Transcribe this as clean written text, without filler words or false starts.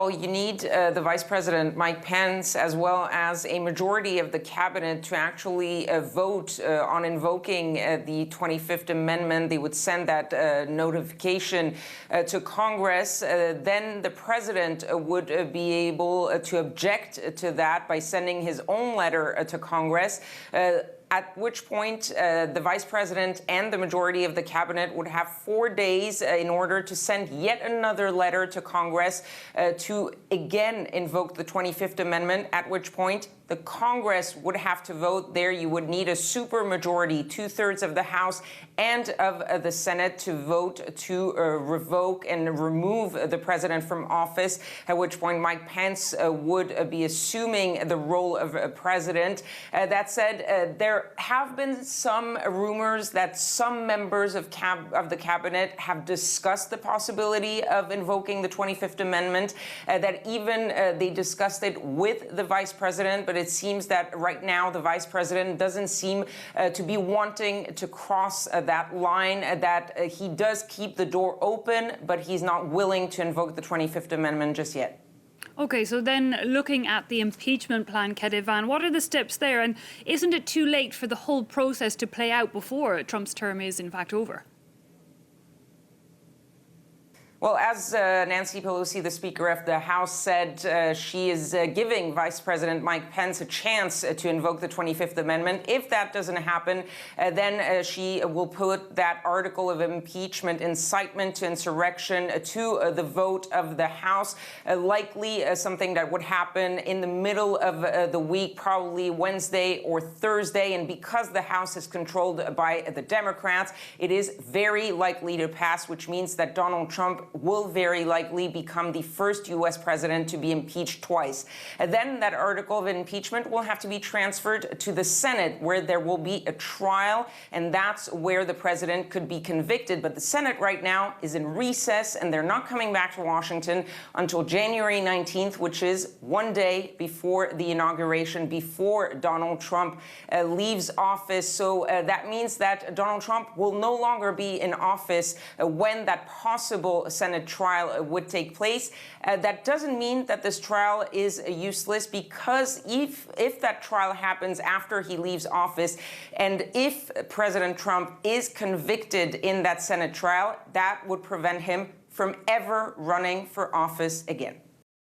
Well, you need the Vice President, Mike Pence, as well as a majority of the cabinet to actually vote on invoking the 25th Amendment. They would send that notification to Congress. Then the president would be able to object to that by sending his own letter to Congress. At which point the vice president and the majority of the cabinet would have 4 days in order to send yet another letter to Congress to again invoke the 25th Amendment, at which point the Congress would have to vote. There you would need a supermajority, 2/3 of the House and of the Senate to vote to revoke and remove the president from office, at which point Mike Pence would be assuming the role of president. That said, there have been some rumors that some members of the cabinet have discussed the possibility of invoking the 25th Amendment, that even they discussed it with the vice president, but it seems that right now the vice president doesn't seem to be wanting to cross that line, that he does keep the door open, but he's not willing to invoke the 25th Amendment just yet. OK, so then looking at the impeachment plan, Kethevane, what are the steps there? And isn't it too late for the whole process to play out before Trump's term is in fact over? Well, as Nancy Pelosi, the Speaker of the House, said, she is giving Vice President Mike Pence a chance to invoke the 25th Amendment. If that doesn't happen, then she will put that article of impeachment, incitement to insurrection, to the vote of the House, likely something that would happen in the middle of the week, probably Wednesday or Thursday. And because the House is controlled by the Democrats, it is very likely to pass, which means that Donald Trump will very likely become the first U.S. president to be impeached twice. And then that article of impeachment will have to be transferred to the Senate, where there will be a trial, and that's where the president could be convicted. But the Senate right now is in recess, and they're not coming back to Washington until January 19th, which is one day before the inauguration, before Donald Trump leaves office. So that means that Donald Trump will no longer be in office when that possible Senate trial would take place. That doesn't mean that this trial is useless, because if that trial happens after he leaves office, and if President Trump is convicted in that Senate trial, that would prevent him from ever running for office again.